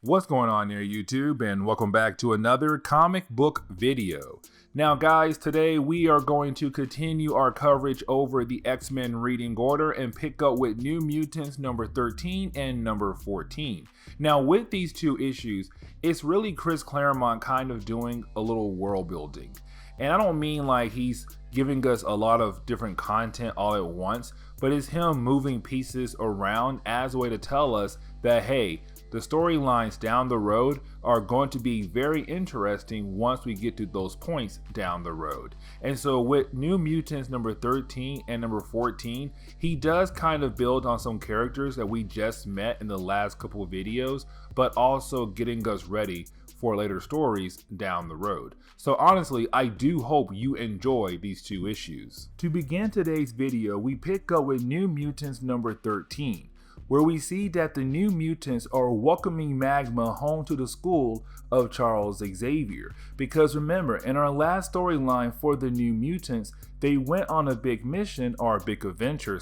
What's going on there, YouTube, and welcome back to another comic book video. Now guys, today we are going to continue our coverage over the X-Men reading order and pick up with New Mutants number 13 and number 14. Now with these two issues, it's really Chris Claremont kind of doing a little world building. And I don't mean like he's giving us a lot of different content all at once, but it's him moving pieces around as a way to tell us that, hey, the storylines down the road are going to be very interesting once we get to those points down the road. And so with New Mutants number 13 and number 14, he does kind of build on some characters that we just met in the last couple of videos, but also getting us ready for later stories down the road. So honestly, I do hope you enjoy these two issues. To begin today's video, we pick up with New Mutants number 13. Where we see that the New Mutants are welcoming Magma home to the school of Charles Xavier. Because remember, in our last storyline for the New Mutants, they went on a big mission, or a big adventure,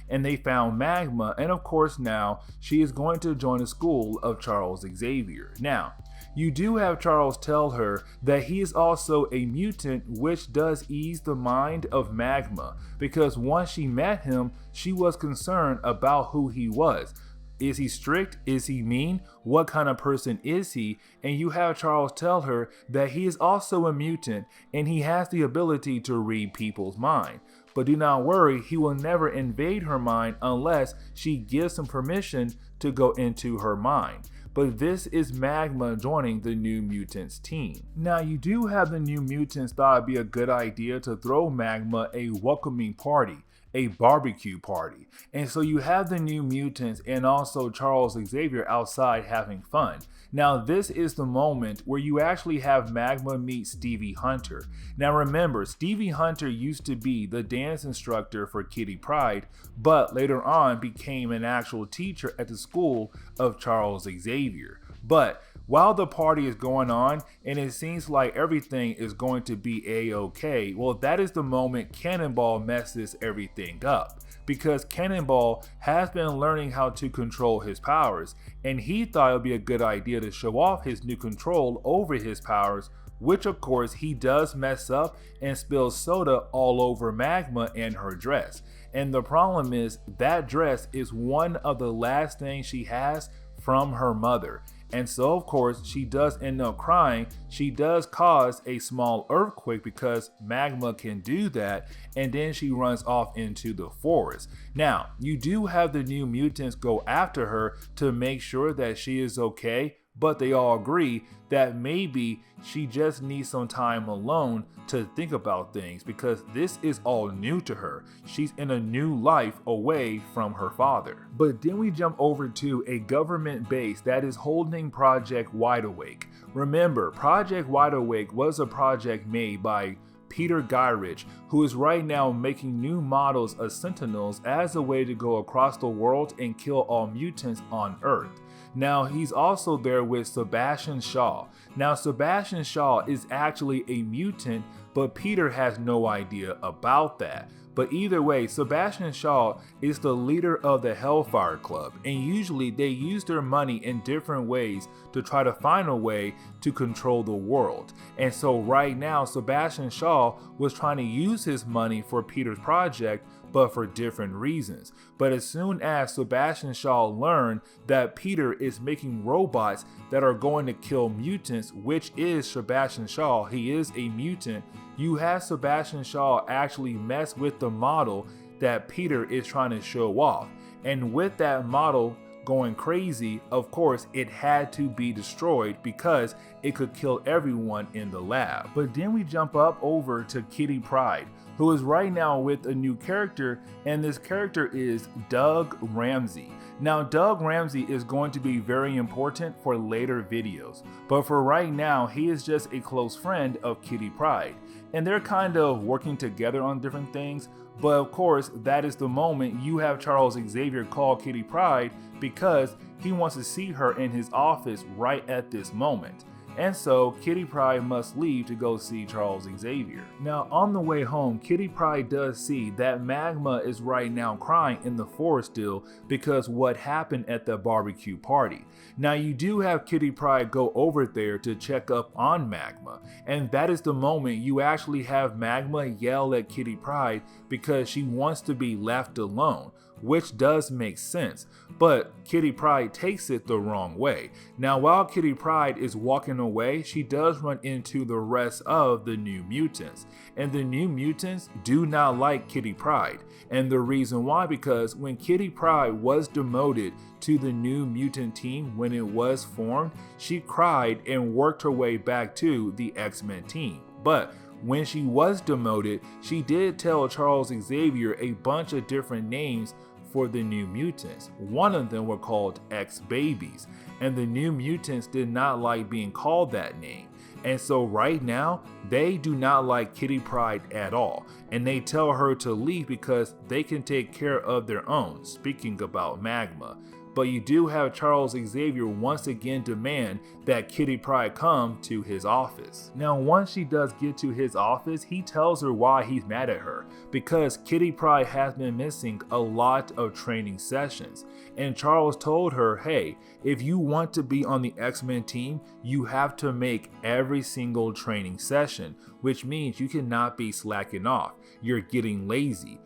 and they found Magma, and of course now she is going to join the school of Charles Xavier. Now, you do have Charles tell her that he is also a mutant, which does ease the mind of Magma, because once she met him, she was concerned about who he was. Is he strict? Is he mean? What kind of person is he? And you have Charles tell her that he is also a mutant and he has the ability to read people's mind. But do not worry, he will never invade her mind unless she gives him permission to go into her mind. But this is Magma joining the New Mutants team. Now you do have the New Mutants thought it'd be a good idea to throw Magma a welcoming party, a barbecue party. And so you have the New Mutants and also Charles Xavier outside having fun. Now this is the moment where you actually have Magma meet Stevie Hunter. Now remember, Stevie Hunter used to be the dance instructor for Kitty Pryde, but later on became an actual teacher at the school of Charles Xavier. But while the party is going on and it seems like everything is going to be a-okay, well, that is the moment Cannonball messes everything up. Because Cannonball has been learning how to control his powers, and he thought it would be a good idea to show off his new control over his powers, which of course he does mess up and spills soda all over Magma and her dress. And the problem is that dress is one of the last things she has from her mother. And so of course she does end up crying. She does cause a small earthquake because Magma can do that, and then she runs off into the forest. Now you do have the New Mutants go after her to make sure that she is okay, but they all agree that maybe she just needs some time alone to think about things because this is all new to her. She's in a new life away from her father. But then we jump over to a government base that is holding Project Wide Awake. Remember, Project Wide Awake was a project made by Peter Gyrich, who is right now making new models of Sentinels as a way to go across the world and kill all mutants on Earth. Now he's also there with Sebastian Shaw. Now Sebastian Shaw is actually a mutant, but Peter has no idea about that. But either way, Sebastian Shaw is the leader of the Hellfire Club, and usually they use their money in different ways to try to find a way to control the world. And so right now, Sebastian Shaw was trying to use his money for Peter's project, but for different reasons. But as soon as Sebastian Shaw learned that Peter is making robots that are going to kill mutants, which is Sebastian Shaw, he is a mutant, you have Sebastian Shaw actually mess with the model that Peter is trying to show off. And with that model going crazy, of course it had to be destroyed because it could kill everyone in the lab. But then we jump up over to Kitty Pryde, who is right now with a new character, and this character is Doug Ramsey. Now Doug Ramsey is going to be very important for later videos, but for right now he is just a close friend of Kitty Pryde, and they're kind of working together on different things. But of course that is the moment you have Charles Xavier call Kitty Pryde because he wants to see her in his office right at this moment. and so Kitty Pryde must leave to go see Charles Xavier. Now on the way home, Kitty Pryde does see that Magma is right now crying in the forest still because what happened at the barbecue party. Now you do have Kitty Pryde go over there to check up on Magma, and that is the moment you actually have Magma yell at Kitty Pryde because she wants to be left alone, which does make sense, but Kitty Pryde takes it the wrong way. Now while Kitty Pryde is walking away, she does run into the rest of the New Mutants, and the New Mutants do not like Kitty Pryde, and the reason why, because when Kitty Pryde was demoted to the New Mutant team when it was formed, she cried and worked her way back to the X-Men team. But when she was demoted, she did tell Charles Xavier a bunch of different names for the New Mutants. One of them were called X-Babies, and the New Mutants did not like being called that name. And so right now, they do not like Kitty Pryde at all, and they tell her to leave because they can take care of their own, speaking about Magma. But you do have Charles Xavier once again demand that Kitty Pryde come to his office. Now once she does get to his office, he tells her why he's mad at her, because Kitty Pryde has been missing a lot of training sessions, and Charles told her, hey, if you want to be on the X-Men team, you have to make every single training session, which means you cannot be slacking off. You're getting lazy.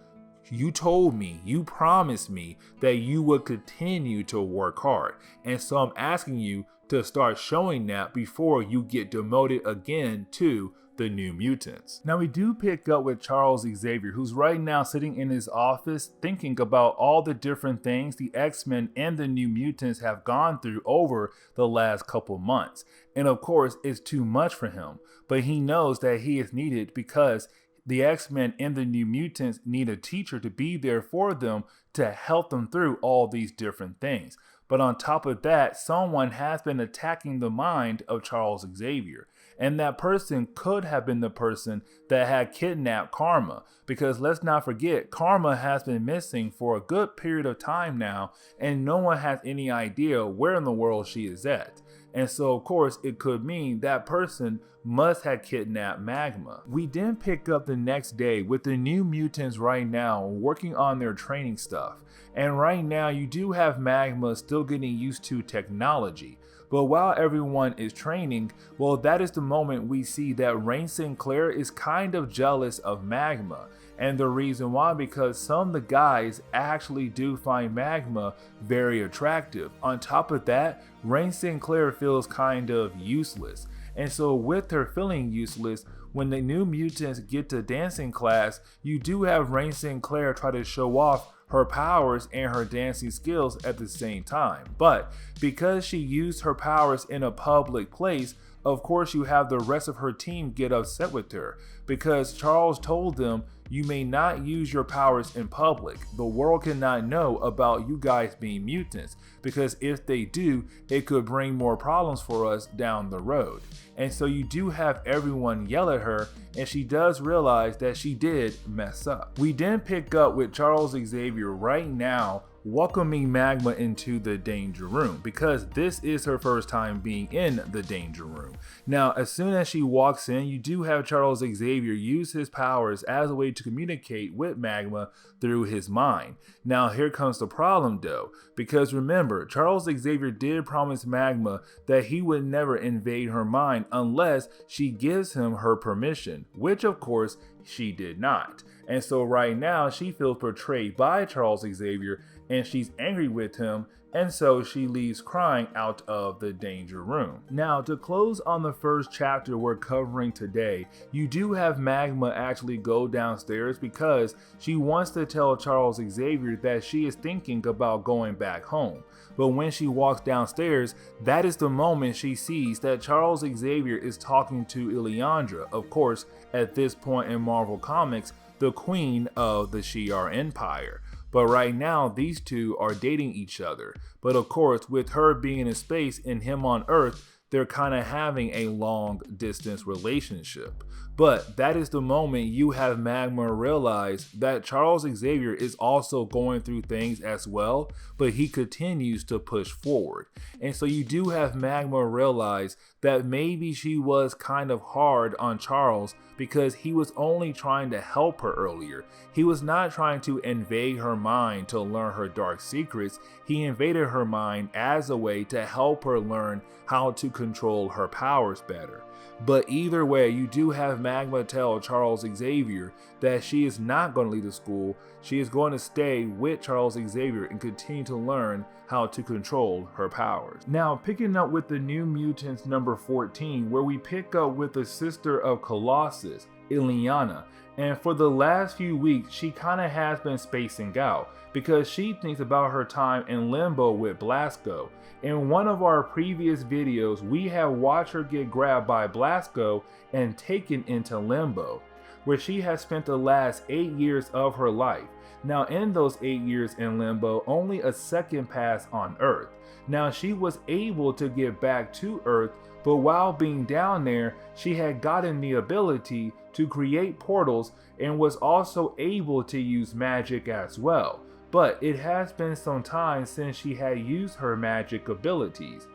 You told me, you promised me that you would continue to work hard, and so I'm asking you to start showing that before you get demoted again to the New Mutants. Now we do pick up with Charles Xavier, who's right now sitting in his office thinking about all the different things the X-Men and the New Mutants have gone through over the last couple months. And of course, it's too much for him, but he knows that he is needed because the X-Men and the New Mutants need a teacher to be there for them to help them through all these different things. But on top of that, someone has been attacking the mind of Charles Xavier. And that person could have been the person that had kidnapped Karma. Because let's not forget, Karma has been missing for a good period of time now, and no one has any idea where in the world she is at. And so of course it could mean that person must have kidnapped Magma. We then pick up the next day with the New Mutants right now working on their training stuff. And right now you do have Magma still getting used to technology. But while everyone is training, well, that is the moment we see that Rain Sinclair is kind of jealous of Magma. And the reason why, because some of the guys actually do find Magma very attractive. On top of that, Rain Sinclair feels kind of useless. And so with her feeling useless, when the New Mutants get to dancing class, you do have Rain Sinclair try to show off her powers and her dancing skills at the same time. But because she used her powers in a public place, of course you have the rest of her team get upset with her, because Charles told them, you may not use your powers in public. The world cannot know about you guys being mutants, because if they do, it could bring more problems for us down the road. And so you do have everyone yell at her, and she does realize that she did mess up. We then pick up with Charles Xavier right now welcoming Magma into the Danger Room, because this is her first time being in the Danger Room. Now, as soon as she walks in, you do have Charles Xavier use his powers as a way to communicate with Magma through his mind. Now, here comes the problem though, because remember, Charles Xavier did promise Magma that he would never invade her mind unless she gives him her permission, which of course she did not. And so right now she feels betrayed by Charles Xavier, and she's angry with him, and so she leaves crying out of the Danger Room. Now, to close on the first chapter we're covering today, you do have Magma actually go downstairs because she wants to tell Charles Xavier that she is thinking about going back home. But when she walks downstairs, that is the moment she sees that Charles Xavier is talking to Illyandra, of course, at this point in Marvel Comics, the queen of the Shi'ar Empire. But right now, these two are dating each other. But of course, with her being in space and him on Earth, they're kind of having a long distance relationship. But that is the moment you have Magma realize that Charles Xavier is also going through things as well, but he continues to push forward. And so you do have Magma realize that maybe she was kind of hard on Charles because he was only trying to help her earlier. He was not trying to invade her mind to learn her dark secrets. He invaded her mind as a way to help her learn how to control her powers better. But either way, you do have Magma tell Charles Xavier that she is not going to leave the school. She is going to stay with Charles Xavier and continue to learn how to control her powers. Now, picking up with the New Mutants number 14, where we pick up with the sister of Colossus, Illyana. And for the last few weeks, she kind of has been spacing out because she thinks about her time in Limbo with Blasco. In one of our previous videos, we have watched her get grabbed by Blasco and taken into Limbo, where she has spent the last 8 years of her life. Now, in those 8 years in Limbo, only a second passed on Earth. Now, she was able to get back to Earth, but while being down there, she had gotten the ability to create portals and was also able to use magic as well. But it has been some time since she had used her magic abilities.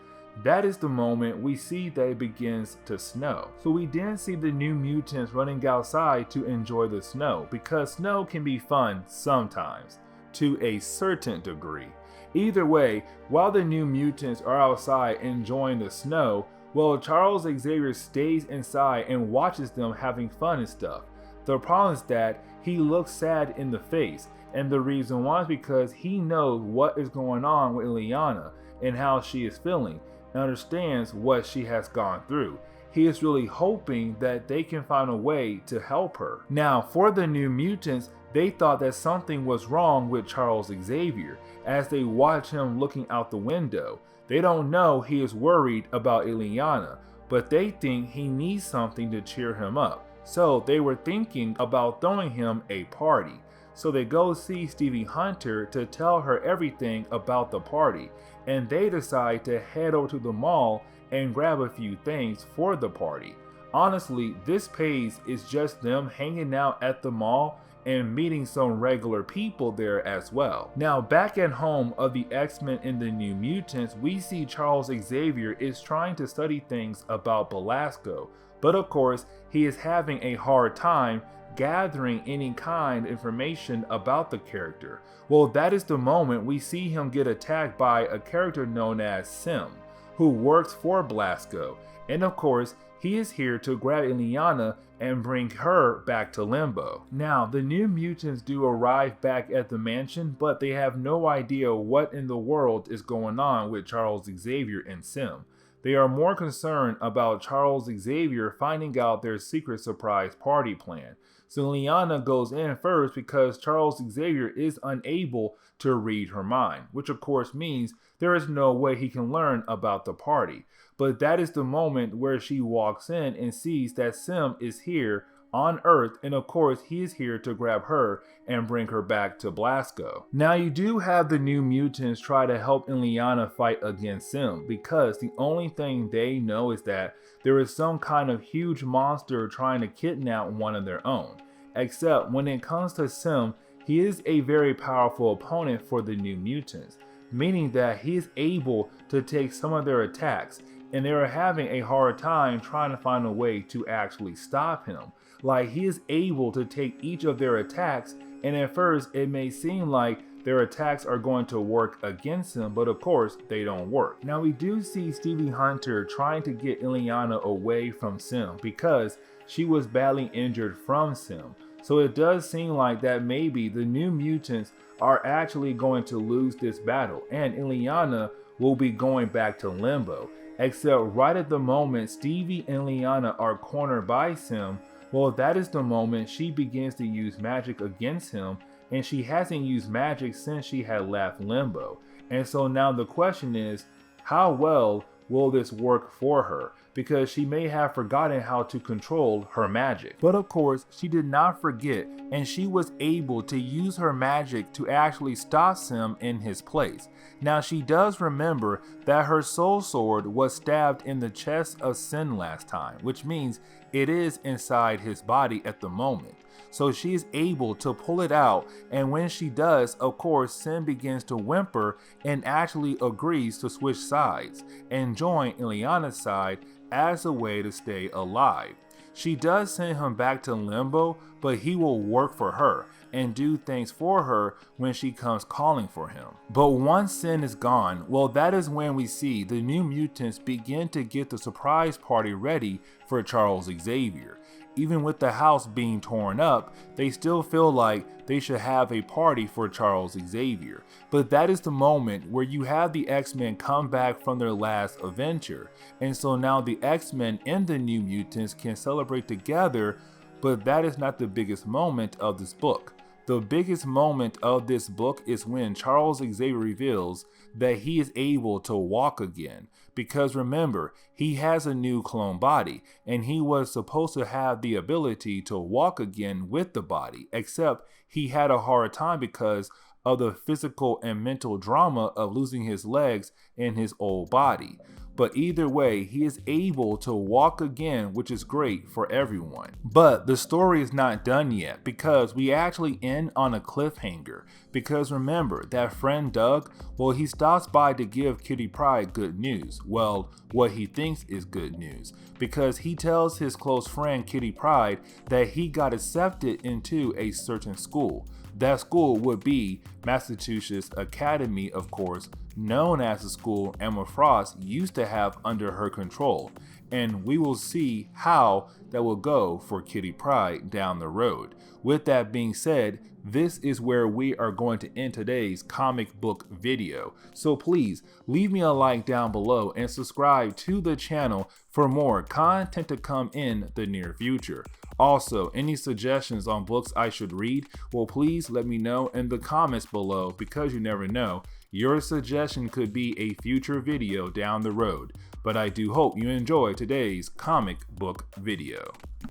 That is the moment we see that it begins to snow. So we then see the New Mutants running outside to enjoy the snow, because snow can be fun sometimes, to a certain degree. Either way, while the New Mutants are outside enjoying the snow, well, Charles Xavier stays inside and watches them having fun and stuff. The problem is that he looks sad in the face, and the reason why is because he knows what is going on with Illyana and how she is feeling, and understands what she has gone through. He is really hoping that they can find a way to help her. Now, for the New Mutants, they thought that something was wrong with Charles Xavier as they watch him looking out the window. They don't know he is worried about Illyana, but they think he needs something to cheer him up. So they were thinking about throwing him a party. So they go see Stevie Hunter to tell her everything about the party, and they decide to head over to the mall and grab a few things for the party. Honestly, this page is just them hanging out at the mall and meeting some regular people there as well. Now, back at home of the X-Men and the New Mutants, we see Charles Xavier is trying to study things about Belasco, but of course, he is having a hard time gathering any kind of information about the character. Well, that is the moment we see him get attacked by a character known as Sim, who works for Belasco, and of course, he is here to grab Illyana and bring her back to Limbo. Now, the New Mutants do arrive back at the mansion, but they have no idea what in the world is going on with Charles Xavier and Sim. They are more concerned about Charles Xavier finding out their secret surprise party plan. So Illyana goes in first because Charles Xavier is unable to read her mind, which of course means there is no way he can learn about the party. But that is the moment where she walks in and sees that Sim is here on Earth, and of course he is here to grab her and bring her back to Belasco. Now you do have the New Mutants try to help Illyana fight against Sim, because the only thing they know is that there is some kind of huge monster trying to kidnap one of their own. Except when it comes to Sim, he is a very powerful opponent for the New Mutants, meaning that he is able to take some of their attacks, and they are having a hard time trying to find a way to actually stop him. Like, he is able to take each of their attacks, and at first it may seem like their attacks are going to work against him, but of course they don't work. Now we do see Stevie Hunter trying to get Illyana away from Sim because she was badly injured from Sim. So it does seem like that maybe the New Mutants are actually going to lose this battle, and Illyana will be going back to Limbo. Except right at the moment Stevie and Illyana are cornered by Sim, well, that is the moment she begins to use magic against him, and she hasn't used magic since she had left Limbo. And so now the question is, how well will this work for her, because she may have forgotten how to control her magic. But of course, she did not forget, and she was able to use her magic to actually stop Sim in his place. Now she does remember that her soul sword was stabbed in the chest of Sin last time, which means it is inside his body at the moment. So she is able to pull it out, and when she does, of course, Sin begins to whimper and actually agrees to switch sides and join Ileana's side as a way to stay alive. She does send him back to Limbo, but he will work for her and do things for her when she comes calling for him. But once Sin is gone, well, that is when we see the New Mutants begin to get the surprise party ready for Charles Xavier. Even with the house being torn up, they still feel like they should have a party for Charles Xavier. But that is the moment where you have the X-Men come back from their last adventure. And so now the X-Men and the New Mutants can celebrate together, but that is not the biggest moment of this book. The biggest moment of this book is when Charles Xavier reveals that he is able to walk again. Because remember, he has a new clone body, and he was supposed to have the ability to walk again with the body, except he had a hard time because of the physical and mental drama of losing his legs in his old body. But either way, he is able to walk again, which is great for everyone. But the story is not done yet, because we actually end on a cliffhanger. Because remember, that friend Doug, well, he stops by to give Kitty Pryde good news. Well, what he thinks is good news. Because he tells his close friend Kitty Pryde that he got accepted into a certain school. That school would be Massachusetts Academy, of course, known as the school Emma Frost used to have under her control, and we will see how that will go for Kitty Pryde down the road. With that being said, this is where we are going to end today's comic book video. So please leave me a like down below and subscribe to the channel for more content to come in the near future. Also, any suggestions on books I should read, well, please let me know in the comments below, because you never know, your suggestion could be a future video down the road. But I do hope you enjoyed today's comic book video.